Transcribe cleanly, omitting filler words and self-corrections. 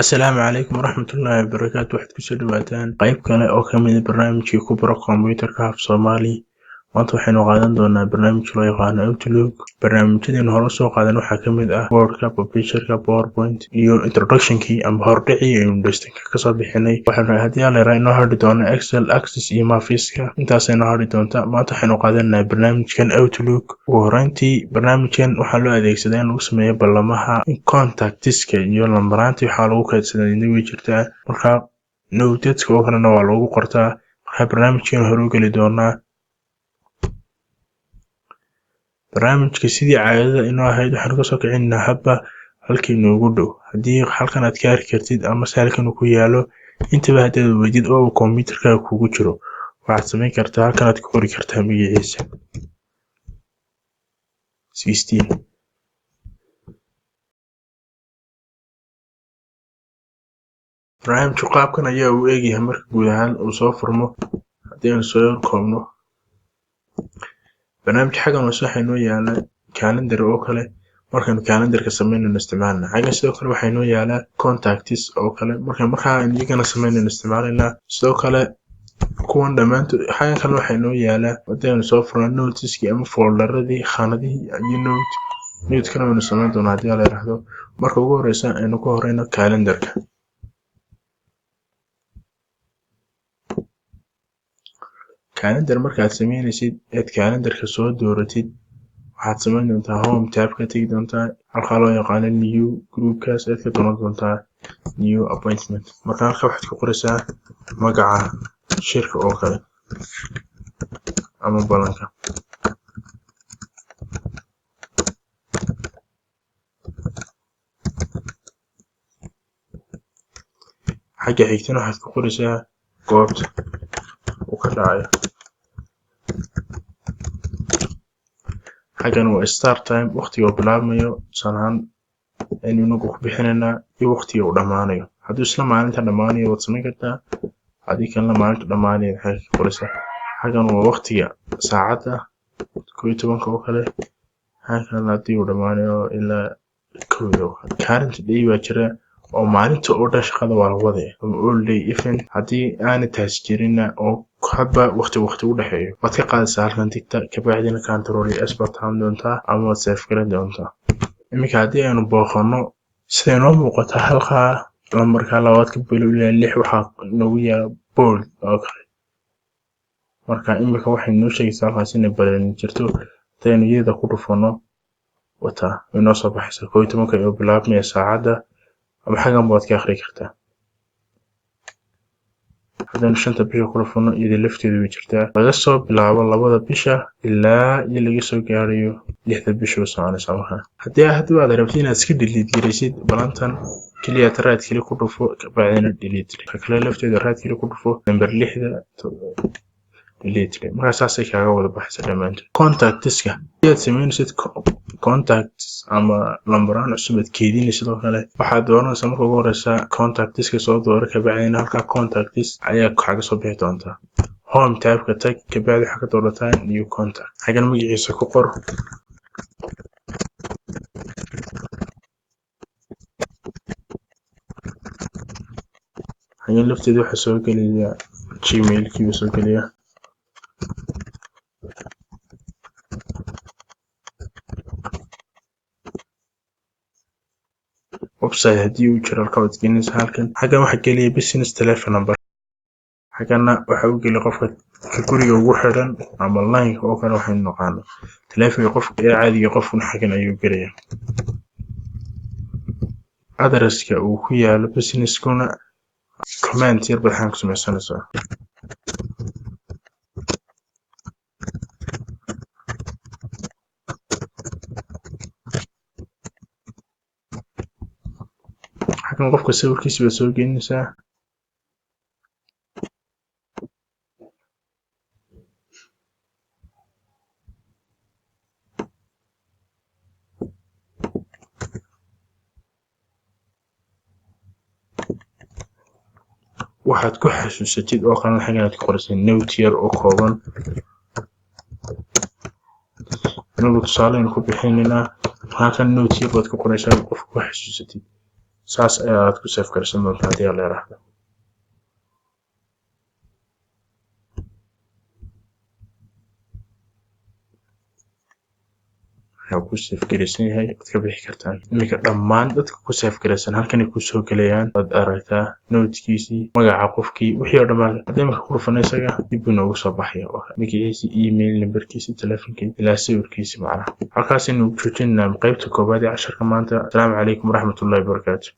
Asalaamu calaykum waraxmatullaahi wabarakaatu. Waxaad kusoo dhawaataan qayb kale oo ka mid ah barnaamijkii ku baro kombuyuutarka af Soomaali. Maanta waxaynu qaadan doonaa barnaamij loo yaqaano Outlook. Barnaamijyadeenu hore usoo qaadan waxaa ka mid ah Wordka, Publisherka, PowerPoint iyo Introductionkii ama hordhicii aynu Desktop kasoo bixinay. Waxaanu haddii aan leeyahay inoo hadhi doona Excel, Access iyo Mafiska. Intaasaynu hadhi doonta. Maanta waxaynu qaadanaa barnaamijkan Outlook. Ugu horreyntii barnaamijkan waxaa loo adeegsadaa in lagu sameeyo ballamaha, contactiska iyo lambaraantii waxaa lagu kaydsadaa inay way jirtaa. Marka noteska oo kalena waa lagu qortaa. Marka barnaamijkan hore u geli doonaa. barnaamijka sidii caadada inoo ahayd waxaanu kasoo kicinaa habba halkii noogu dhow. Haddii halkan aad ka arki kartid ama halkan uu ku yaalo intaba haddaad weydid oo kombiyuutarkaaga kugu jiro waxaad samayn kartaa halkan aad ku qori kartaa magaciisa 16. barnaamijku qaabkan ayaa uu eegyahay marka guud ahaan uu soo furmo. haddii aan soo koobno barnaamij xaggan hoose waxaa inoo yaala calendar oo kale. markaynu calendarka samaynayno isticmaalna xaggan sidoo kale waxaa inoo yaala contacts oo kale markaa iyagana samaynayno isticmaalayna. sidoo kale kuwan dhammaantood xaggan kale waxaa inoo yaala haddaynu soo furno noteski ama folderadii khaanadihii iyo notekana waynu samayn doonaa haddii la yiraahdo. marka ugu horeysa aynu ku horeyno calendarka. calendar markaad samaynaysid eed calendarka soo dooratid waxaad samayn doontaa home tab ka tegi doontaa halkaa loo yaqaano new groupkaas eed ka dooran doontaa new appointment. marka halka waxaad ku qoraysaa magaca shirka oo kale ama balanka. xagga xigtana waxaad ku qoraysaa goobta uu ka dhacayo. xaggan waa start time waqtiga uu bilaabmayo tusaale ahaan aynu inagu ku bixinaynaa iyo waqtiga uu dhammaanayo. hadduu isla maalinta dhammaanayo waad samayn kartaa, haddii kalena maalinta dhammaanayo waxay ka qoraysaa. xaggan waa waqtiga saacadda 11 oo kale. xaggan haddii uu dhammaanayo ilaa 1 oo kale. current day baa jira oo maalinta oo dhan shaqada waa la wadaya ama all day event. haddii aanay taas jirinna oo hadba waqti u dhexeeyo waad ka qaadaysaa halkan tigta kabacdina control s baad taaban doontaa ama waad save garan doontaa. iminka haddii aynu booqano sida inoo muuqata halkaa lambarka labaad ka bilow ilaa 6 waxaa noogu yaala bold oo kale. marka iminka waxay noo sheegaysaa halkaas inay balan jirto. hadaynu iyada ku dhufano wataa inoo soo baxaysa 11 oo bilaabmaya saacadda ama xaggan baad ka akhri kartaa. haddaynu 5 bisha ku dhufano iyada lafteedu way jirtaa laga soo bilaabo 2 bisha ilaa iyo laga soo gaarayo 6 bisha oo soconaysa. markaa haddii aad rabtid inaad iska delete garaysid balantan kaliya raad kali ku dhufo kabacdina delete. kale lafteedu raad kali ku dhufo number 6 delete. markaa saasay kaaga wada baxaysa dhammaantood. contactska aad samaynaysid contacts ama lambaraan cusub aad keedinaysid sidoo kale waxaad dooranaysaa marka ugu horeysa contactska soo dooro kabacdina halkaa contacts ayaa kaaga soo bixi doontaa. home tabka tag kabacdi waxaa ka doorataa new contact. xaggan magaciisa ku qor. xaggan lafteedu waxaa soo gelaya gmailkiiba soo gelaya. website haddii uu jiro halka waad gelinaysaa halkan. xaggan waxaa geliya business telephone number. xagganna waxaa u geliya qofka guriga ugu xidhan ama line oo kale waxaynu naqaano telefonka qofka ee caadiga qofkuna xaggan ayuu gelaya. adresska uu ku yaalo businesskuna comment yar baad ku samaysanaysaa. xaggan qofka sawirkiisa baad soo gelinaysaa. waxaad ku xasuusatid oo kalena xaggan aad ku qoraysaa note yar oo kooban. inagu tusaale aynu ku bixinaynaa halkan note yar baad ku qoraysaa qofka ku xasuusatid saas ayaad ku save garaysan doontaa haddii aad leedahay. ku save garaysan yahay waad ka bixi kartaan. Iminka dhammaan dadka ku save garaysan halkan ay kusoo gelayaan, waad aragtaa notekiisii, magaca qofkii, wixii oo dhammaan haddii iminka ku dhufano isaga dib buu noogu soo baxaya magaciisi, email numberkiisi, telefonkiisi ilaa sawirkiisi macnaha. halkaas aynu joojinaa qaybta koobaad ee casharka maanta. Asalaamu calaykum waraxmatullaahi wabarakaatu.